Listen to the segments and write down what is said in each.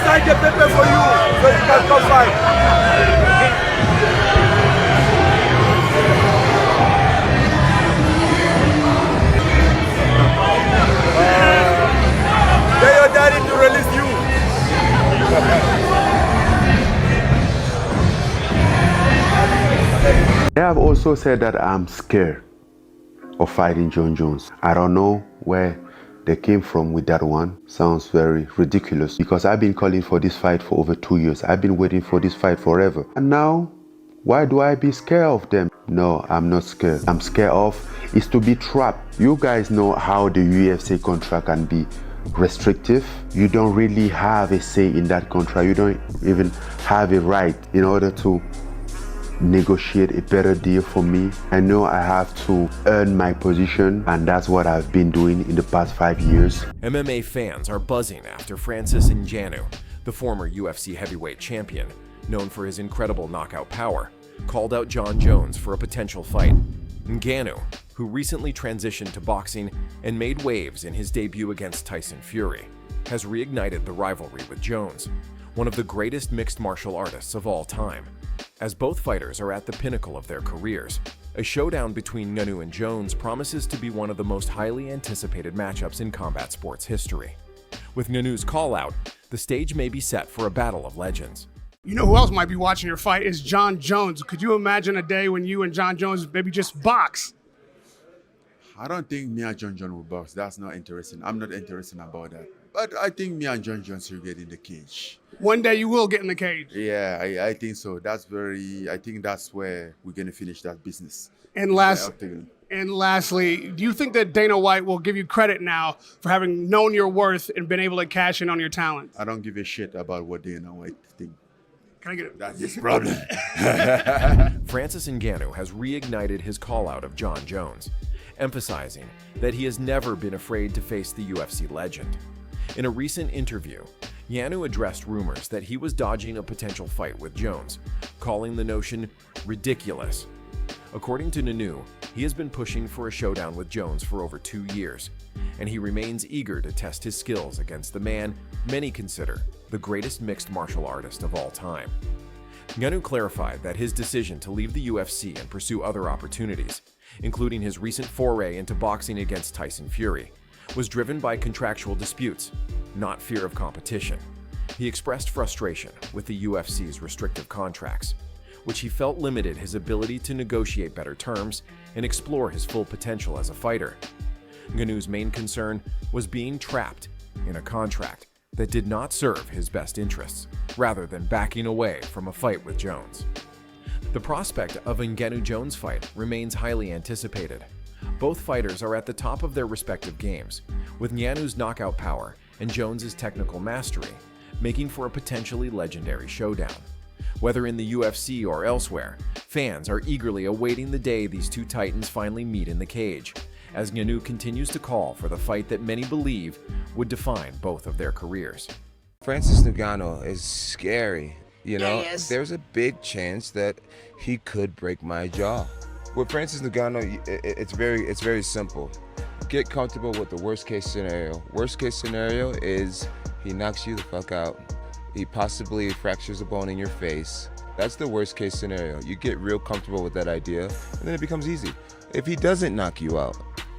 sign the paper for you so you can come fight. Tell your daddy to release you. They have also said that I'm scared of fighting John Jones. I don't know where they came from with that one. Sounds very ridiculous because I've been calling for this fight for over 2 years. I've been waiting for this fight forever. And now, why do I be scared of them? No, I'm not scared. I'm scared of is to be trapped. You guys know how the UFC contract can be restrictive. You don't really have a say in that contract. You don't even have a right in order to negotiate a better deal for me. I know I have to earn my position, and that's what I've been doing in the past 5 years. MMA fans are buzzing after Francis Ngannou, the former UFC heavyweight champion, known for his incredible knockout power, called out John Jones for a potential fight. Ngannou, who recently transitioned to boxing and made waves in his debut against Tyson Fury, has reignited the rivalry with Jones, one of the greatest mixed martial artists of all time. As both fighters are at the pinnacle of their careers, a showdown between Ngannou and Jones promises to be one of the most highly anticipated matchups in combat sports history. With Ngannou's call-out, the stage may be set for a battle of legends. You know who else might be watching your fight is John Jones. Could you imagine a day when you and John Jones maybe just box? I don't think me and John Jones will box. That's not interesting. I'm not interested about that. But I think me and John Jones will get in the cage. One day you will get in the cage. Yeah, I think so. I think that's where we're going to finish that business. And lastly, do you think that Dana White will give you credit now for having known your worth and been able to cash in on your talent? I don't give a shit about what Dana White thinks. Can I get it? That's his problem. Francis Ngannou has reignited his call-out of John Jones, emphasizing that he has never been afraid to face the UFC legend. In a recent interview, Ngannou addressed rumors that he was dodging a potential fight with Jones, calling the notion ridiculous. According to Ngannou, he has been pushing for a showdown with Jones for over 2 years, and he remains eager to test his skills against the man many consider the greatest mixed martial artist of all time. Ngannou clarified that his decision to leave the UFC and pursue other opportunities, including his recent foray into boxing against Tyson Fury, was driven by contractual disputes, not fear of competition. He expressed frustration with the UFC's restrictive contracts, which he felt limited his ability to negotiate better terms and explore his full potential as a fighter. Ngannou's main concern was being trapped in a contract that did not serve his best interests, rather than backing away from a fight with Jones. The prospect of a Ngannou-Jones fight remains highly anticipated. Both fighters are at the top of their respective games, with Ngannou's knockout power and Jones's technical mastery, making for a potentially legendary showdown. Whether in the UFC or elsewhere, fans are eagerly awaiting the day these two titans finally meet in the cage, as Ngannou continues to call for the fight that many believe would define both of their careers. Francis Ngannou is scary. You know, Yes. there's a big chance that he could break my jaw. With Francis Ngannou, it's very simple. Get comfortable with the worst case scenario. Worst case scenario is he knocks you the fuck out. He possibly fractures a bone in your face. That's the worst case scenario. You get real comfortable with that idea, and then it becomes easy. If he doesn't knock you out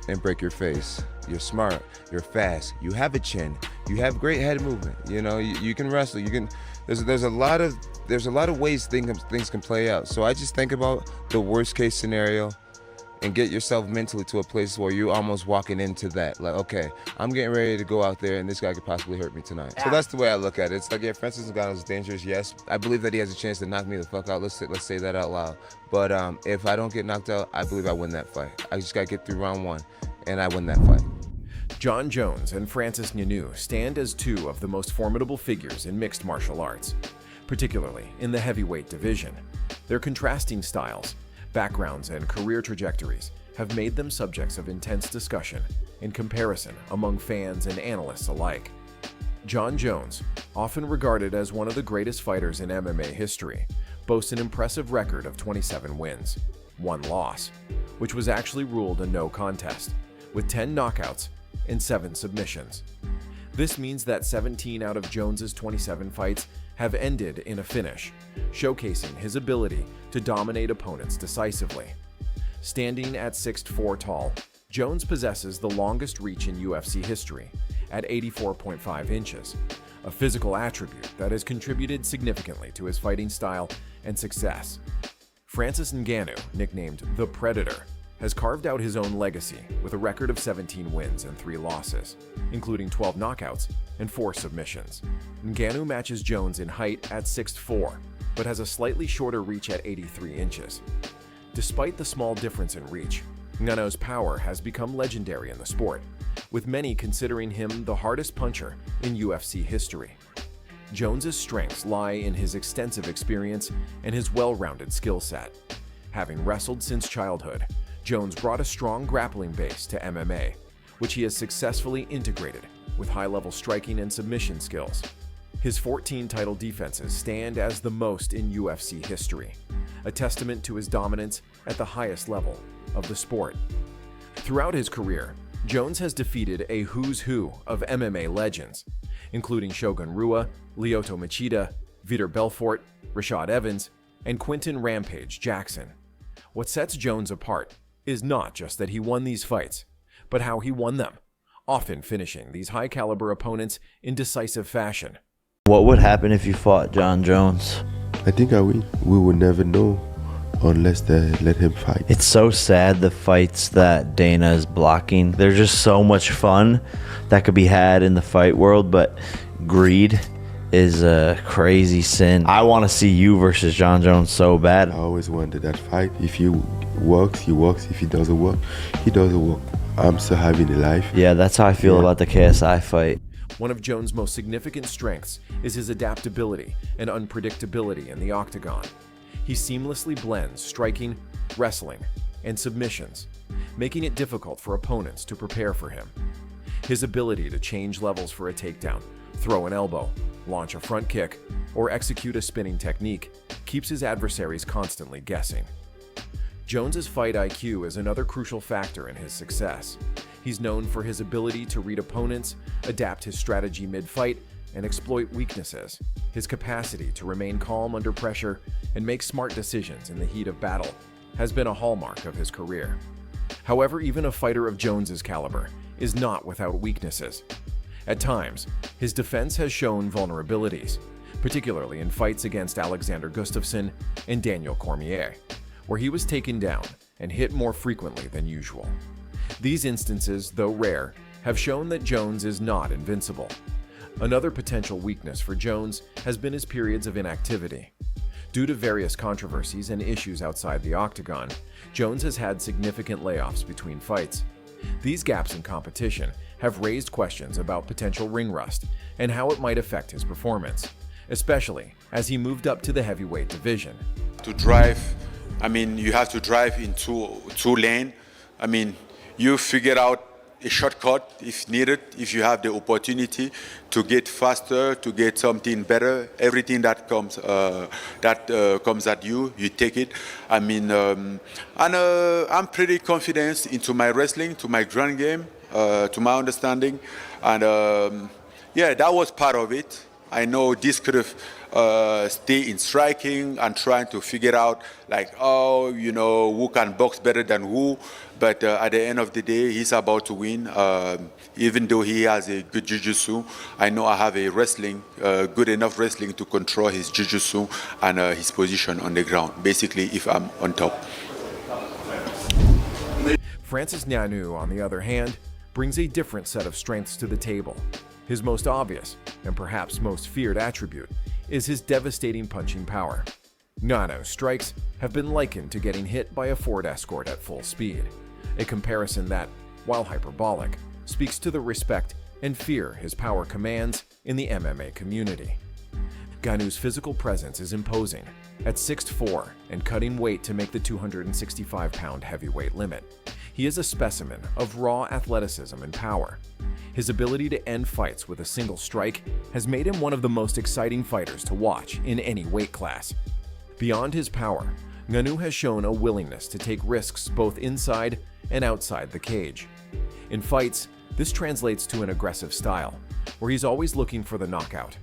and break your face, you're smart, you're fast, you have a chin, you have great head movement. You know, you can wrestle. You can. There's a lot of ways things can play out. So I just think about the worst case scenario and get yourself mentally to a place where you're almost walking into that. Like, okay, I'm getting ready to go out there and this guy could possibly hurt me tonight. So that's the way I look at it. It's like, yeah, Francis Ngannou is dangerous, yes. I believe that he has a chance to knock me the fuck out. Let's say that out loud. But if I don't get knocked out, I believe I win that fight. I just gotta get through round one and I win that fight. John Jones and Francis Ngannou stand as two of the most formidable figures in mixed martial arts, particularly in the heavyweight division. Their contrasting styles, backgrounds, and career trajectories have made them subjects of intense discussion and comparison among fans and analysts alike. John Jones, often regarded as one of the greatest fighters in MMA history, boasts an impressive record of 27 wins, 1 loss, which was actually ruled a no contest, with 10 knockouts and 7 submissions. This means that 17 out of Jones's 27 fights have ended in a finish, showcasing his ability to dominate opponents decisively. Standing at 6'4" tall, Jones possesses the longest reach in UFC history, at 84.5 inches, a physical attribute that has contributed significantly to his fighting style and success. Francis Ngannou, nicknamed the Predator, has carved out his own legacy with a record of 17 wins and 3 losses, including 12 knockouts and 4 submissions. Ngannou matches Jones in height at 6'4", but has a slightly shorter reach at 83 inches. Despite the small difference in reach, Ngannou's power has become legendary in the sport, with many considering him the hardest puncher in UFC history. Jones's strengths lie in his extensive experience and his well-rounded skill set. Having wrestled since childhood, Jones brought a strong grappling base to MMA, which he has successfully integrated with high-level striking and submission skills. His 14 title defenses stand as the most in UFC history, a testament to his dominance at the highest level of the sport. Throughout his career, Jones has defeated a who's who of MMA legends, including Shogun Rua, Lyoto Machida, Vitor Belfort, Rashad Evans, and Quinton Rampage Jackson. What sets Jones apart is not just that he won these fights, but how he won them, often finishing these high-caliber opponents in decisive fashion. What would happen if you fought Jon Jones? I think we would never know unless they let him fight. It's so sad, the fights that Dana is blocking. They're just so much fun that could be had in the fight world, but greed is a crazy sin. I want to see you versus Jon Jones so bad. I always wanted that fight. If he works, he works. If he doesn't work, he doesn't work. I'm still having a life. Yeah, that's how I feel about the KSI fight. One of Jones' most significant strengths is his adaptability and unpredictability in the octagon. He seamlessly blends striking, wrestling, and submissions, making it difficult for opponents to prepare for him. His ability to change levels for a takedown, throw an elbow, launch a front kick, or execute a spinning technique keeps his adversaries constantly guessing. Jones's fight IQ is another crucial factor in his success. He's known for his ability to read opponents, adapt his strategy mid-fight, and exploit weaknesses. His capacity to remain calm under pressure and make smart decisions in the heat of battle has been a hallmark of his career. However, even a fighter of Jones's caliber is not without weaknesses. At times, his defense has shown vulnerabilities, particularly in fights against Alexander Gustafsson and Daniel Cormier, where he was taken down and hit more frequently than usual. These instances, though rare, have shown that Jones is not invincible. Another potential weakness for Jones has been his periods of inactivity. Due to various controversies and issues outside the octagon, Jones has had significant layoffs between fights. These gaps in competition have raised questions about potential ring rust and how it might affect his performance, especially as he moved up to the heavyweight division. To drive, you have to drive in two lane. You figure out a shortcut if needed, if you have the opportunity to get faster, to get something better. Everything that comes at you, you take it. I'm pretty confident into my wrestling, to my ground game, to my understanding, and that was part of it. I know this could have stayed in striking and trying to figure out who can box better than who. But at the end of the day, he's about to win. Even though he has a good jiu-jitsu, I know I have a good enough wrestling to control his jiu-jitsu and his position on the ground, basically if I'm on top. Francis Ngannou, on the other hand, brings a different set of strengths to the table. His most obvious, and perhaps most feared attribute, is his devastating punching power. Ngannou's strikes have been likened to getting hit by a Ford Escort at full speed, a comparison that, while hyperbolic, speaks to the respect and fear his power commands in the MMA community. Ngannou's physical presence is imposing, at 6'4" and cutting weight to make the 265-pound heavyweight limit. He is a specimen of raw athleticism and power. His ability to end fights with a single strike has made him one of the most exciting fighters to watch in any weight class. Beyond his power, Ngannou has shown a willingness to take risks both inside and outside the cage. In fights, This translates to an aggressive style, where he's always looking for the knockout.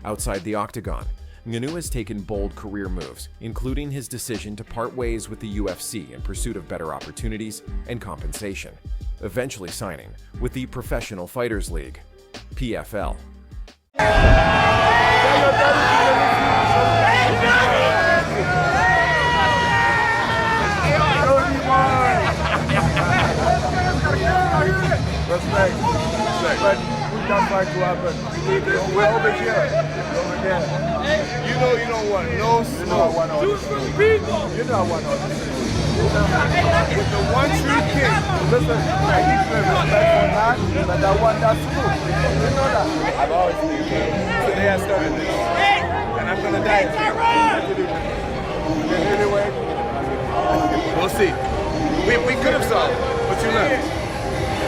Outside the octagon, Ngannou has taken bold career moves, including his decision to part ways with the UFC in pursuit of better opportunities and compensation, eventually signing with the Professional Fighters League, PFL. Respect. But we can't fight to happen. We're over here. Over there. You know you don't want no smoke. You know I want all this smoke. You know I want all this smoke. With the 1-3 kick, listen, I need to respect for that, but I want that smoke. You know that. I've always been here. Today I started this. And I'm going to die here. Anyway, we'll see. We could have solved, but you left.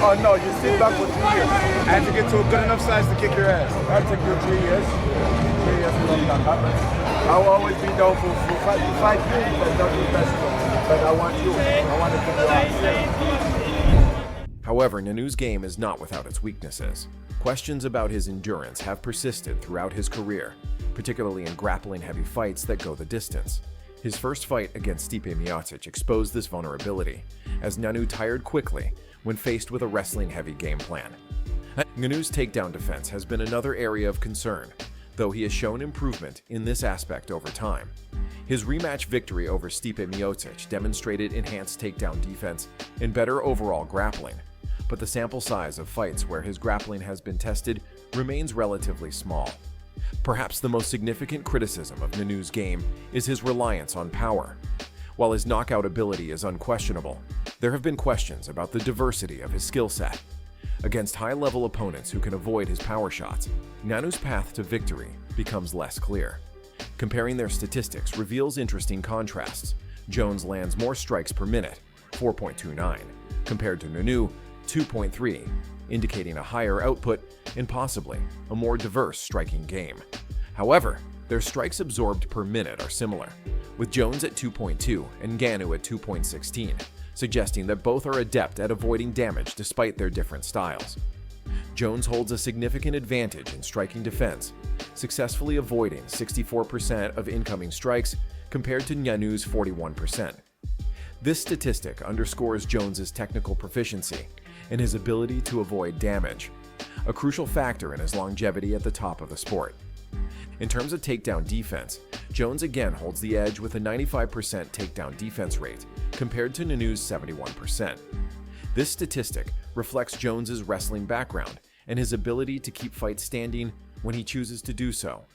Oh no, you sit back for 3 years. I had to get to a good enough size to kick your ass. That took you 3 years. 3 years is long that happens. I will always be down for fight you, but not the best. But I want you. I want to kick your ass. However, Ngannou's game is not without its weaknesses. Questions about his endurance have persisted throughout his career, particularly in grappling heavy fights that go the distance. His first fight against Stipe Miocic exposed this vulnerability, as Ngannou tired quickly when faced with a wrestling-heavy game plan. Ngannou's takedown defense has been another area of concern, though he has shown improvement in this aspect over time. His rematch victory over Stipe Miocic demonstrated enhanced takedown defense and better overall grappling, but the sample size of fights where his grappling has been tested remains relatively small. Perhaps the most significant criticism of Ngannou's game is his reliance on power. While his knockout ability is unquestionable, there have been questions about the diversity of his skill set. Against high-level opponents who can avoid his power shots, Ngannou's path to victory becomes less clear. Comparing their statistics reveals interesting contrasts. Jones lands more strikes per minute, 4.29, compared to Ngannou, 2.3, indicating a higher output and possibly a more diverse striking game. However, their strikes absorbed per minute are similar, with Jones at 2.2 and Ngannou at 2.16, suggesting that both are adept at avoiding damage despite their different styles. Jones holds a significant advantage in striking defense, successfully avoiding 64% of incoming strikes compared to Ngannou's 41%. This statistic underscores Jones's technical proficiency and his ability to avoid damage, a crucial factor in his longevity at the top of the sport. In terms of takedown defense, Jones again holds the edge with a 95% takedown defense rate compared to Ngannou's 71%. This statistic reflects Jones's wrestling background and his ability to keep fights standing when he chooses to do so.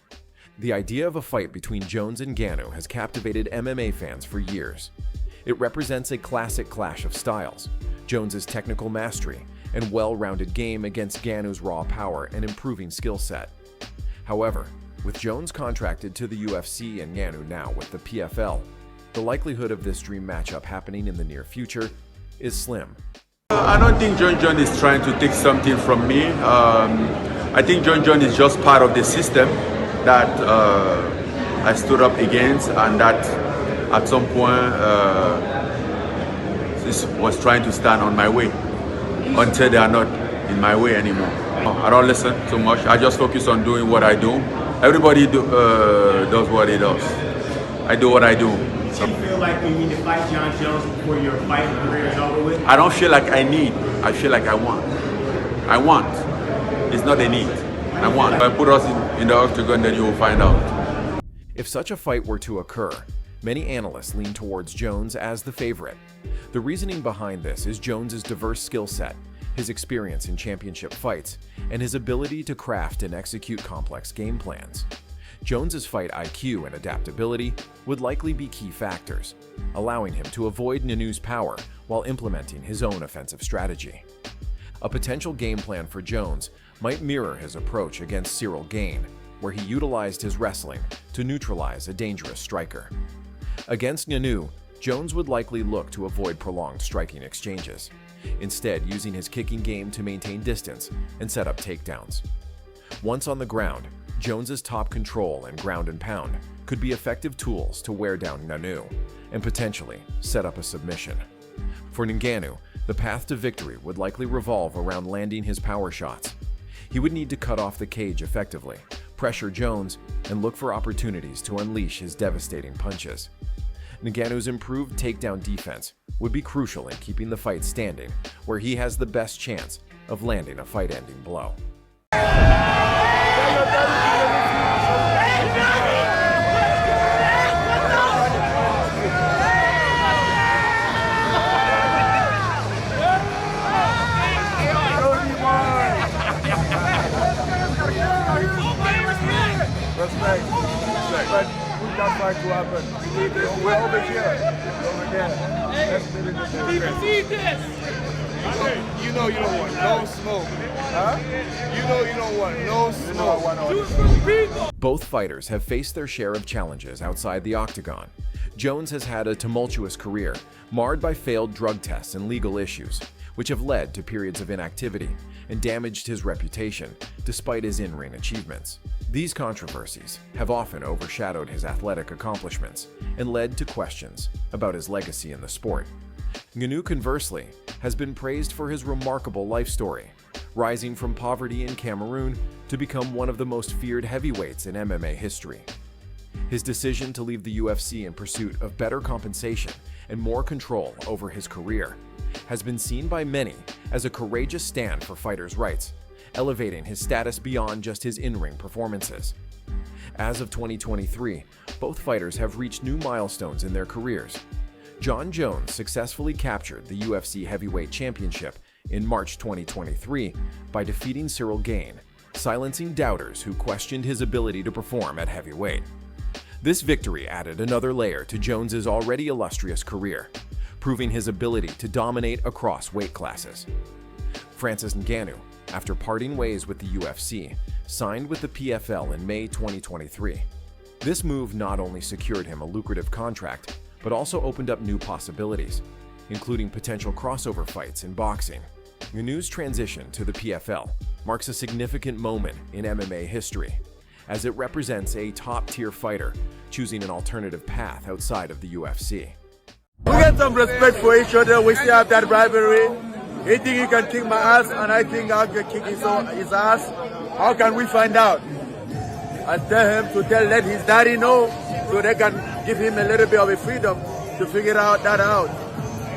The idea of a fight between Jones and Ngannou has captivated MMA fans for years. It represents a classic clash of styles, Jones's technical mastery and well-rounded game against Ngannou's raw power and improving skill set. However, with Jones contracted to the UFC and Ngannou now with the PFL, the likelihood of this dream matchup happening in the near future is slim. I don't think John is trying to take something from me. I think John is just part of the system that I stood up against, and that at some point was trying to stand on my way until they are not in my way anymore. I don't listen too much. I just focus on doing what I do. Everybody does what he does. I do what I do. Do you feel like you need to fight Jon Jones before your fighting career is over with? I don't feel like I need. I feel like I want. I want. It's not a need. I want. If I put us in the octagon, then you will find out. If such a fight were to occur, many analysts lean towards Jones as the favorite. The reasoning behind this is Jones's diverse skill set, his experience in championship fights, and his ability to craft and execute complex game plans. Jones's fight IQ and adaptability would likely be key factors, allowing him to avoid Ngannou's power while implementing his own offensive strategy. A potential game plan for Jones might mirror his approach against Cyril Gane, where he utilized his wrestling to neutralize a dangerous striker. Against Ngannou, Jones would likely look to avoid prolonged striking exchanges, instead using his kicking game to maintain distance and set up takedowns. Once on the ground, Jones's top control and ground and pound could be effective tools to wear down Ngannou and potentially set up a submission. For Ngannou, The path to victory would likely revolve around landing his power shots. He would need to cut off the cage effectively, pressure Jones, and look for opportunities to unleash his devastating punches. Ngannou's improved takedown defense would be crucial in keeping the fight standing, where he has the best chance of landing a fight-ending blow. Respect. But we got fight to happen. We're over here. Over there. Let's do it. You know you don't want no smoke. Huh? You know you don't want no smoke. Both fighters have faced their share of challenges outside the octagon. Jones has had a tumultuous career, marred by failed drug tests and legal issues, which have led to periods of inactivity and damaged his reputation despite his in-ring achievements. These controversies have often overshadowed his athletic accomplishments and led to questions about his legacy in the sport. Ngannou, conversely, has been praised for his remarkable life story, rising from poverty in Cameroon to become one of the most feared heavyweights in MMA history. His decision to leave the UFC in pursuit of better compensation and more control over his career has been seen by many as a courageous stand for fighters' rights, elevating his status beyond just his in-ring performances. As of 2023, both fighters have reached new milestones in their careers. Jon Jones successfully captured the UFC Heavyweight Championship in March 2023 by defeating Cyril Gane, silencing doubters who questioned his ability to perform at heavyweight. This victory added another layer to Jones's already illustrious career, proving his ability to dominate across weight classes. Francis Ngannou, after parting ways with the UFC, signed with the PFL in May 2023. This move not only secured him a lucrative contract, but also opened up new possibilities, including potential crossover fights in boxing. Ngannou's transition to the PFL marks a significant moment in MMA history, as it represents a top-tier fighter choosing an alternative path outside of the UFC. We get some respect for each other. We still have that rivalry. He think he can kick my ass, and I think I can kick his ass. How can we find out? I tell him to let his daddy know, so they can give him a little bit of a freedom to figure that out.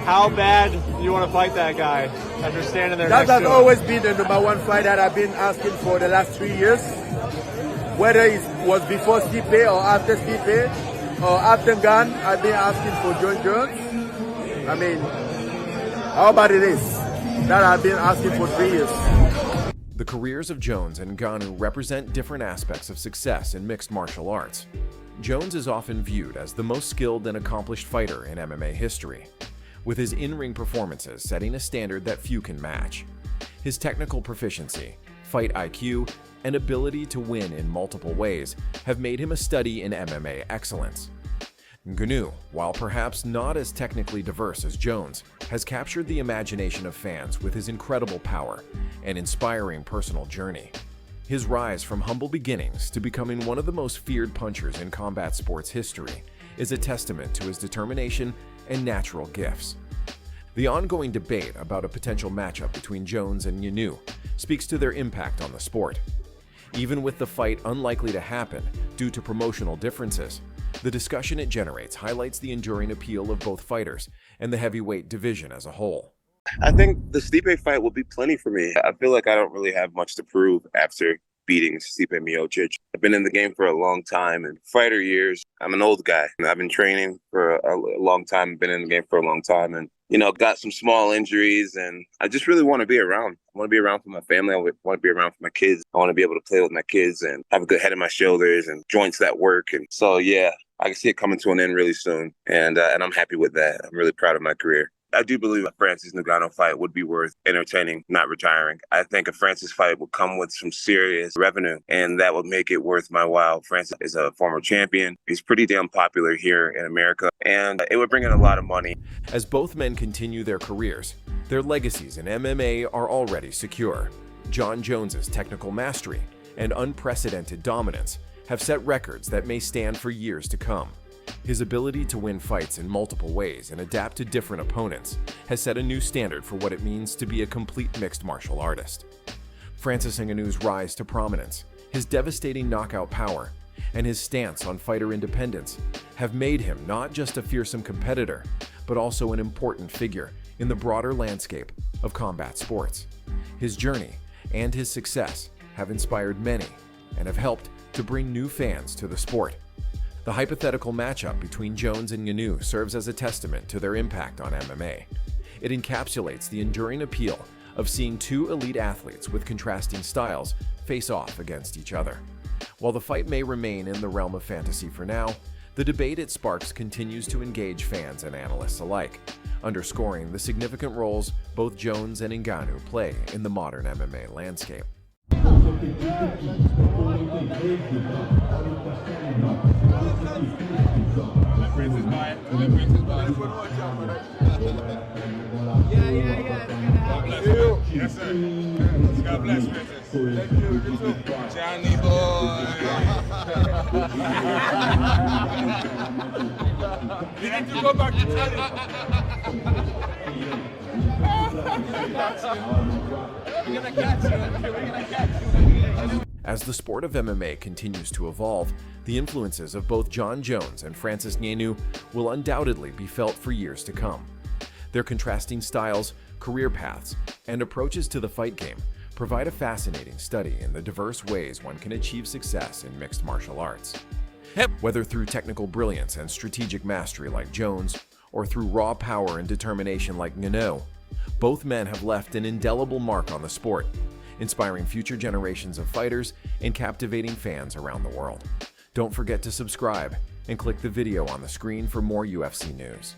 How bad do you want to fight that guy after standing there That next has to him? always been the number one fight that I've been asking for the last 3 years. Whether it was before Stipe or after Stipe or after Gunn, I've been asking for Jon Jones. I mean, how about it is that I've been asking for 3 years. The careers of Jones and Ngannou represent different aspects of success in mixed martial arts. Jones is often viewed as the most skilled and accomplished fighter in MMA history, with his in-ring performances setting a standard that few can match. His technical proficiency, fight IQ, and ability to win in multiple ways have made him a study in MMA excellence. Ngannou, while perhaps not as technically diverse as Jones, has captured the imagination of fans with his incredible power and inspiring personal journey. His rise from humble beginnings to becoming one of the most feared punchers in combat sports history is a testament to his determination and natural gifts. The ongoing debate about a potential matchup between Jones and Ngannou speaks to their impact on the sport. Even with the fight unlikely to happen due to promotional differences, the discussion it generates highlights the enduring appeal of both fighters and the heavyweight division as a whole. I think the Stipe fight will be plenty for me. I feel like I don't really have much to prove after beating Stipe Miocic. I've been in the game for a long time, and fighter years, I'm an old guy. I've been training for a long time, been in the game for a long time, and got some small injuries, and I just really want to be around. I want to be around for my family. I want to be around for my kids. I want to be able to play with my kids and have a good head on my shoulders and joints that work. And so, yeah, I can see it coming to an end really soon, and I'm happy with that. I'm really proud of my career. I do believe a Francis Ngannou fight would be worth entertaining, not retiring. I think a Francis fight would come with some serious revenue, and that would make it worth my while. Francis is a former champion. He's pretty damn popular here in America, and it would bring in a lot of money. As both men continue their careers, their legacies in MMA are already secure. Jon Jones's technical mastery and unprecedented dominance have set records that may stand for years to come. His ability to win fights in multiple ways and adapt to different opponents has set a new standard for what it means to be a complete mixed martial artist. Francis Ngannou's rise to prominence, his devastating knockout power, and his stance on fighter independence have made him not just a fearsome competitor, but also an important figure in the broader landscape of combat sports. His journey and his success have inspired many and have helped to bring new fans to the sport. The hypothetical matchup between Jones and Ngannou serves as a testament to their impact on MMA. It encapsulates the enduring appeal of seeing two elite athletes with contrasting styles face off against each other. While the fight may remain in the realm of fantasy for now, the debate it sparks continues to engage fans and analysts alike, underscoring the significant roles both Jones and Ngannou play in the modern MMA landscape. Yes, sir. God bless, Princess. Thank you. You too. Johnny boy. You need to go back to Johnny. We're gonna catch you. We're gonna catch you. As the sport of MMA continues to evolve, the influences of both Jon Jones and Francis Ngannou will undoubtedly be felt for years to come. Their contrasting styles, career paths, and approaches to the fight game provide a fascinating study in the diverse ways one can achieve success in mixed martial arts. Whether through technical brilliance and strategic mastery like Jones, or through raw power and determination like Ngannou, both men have left an indelible mark on the sport, inspiring future generations of fighters and captivating fans around the world. Don't forget to subscribe and click the video on the screen for more UFC news.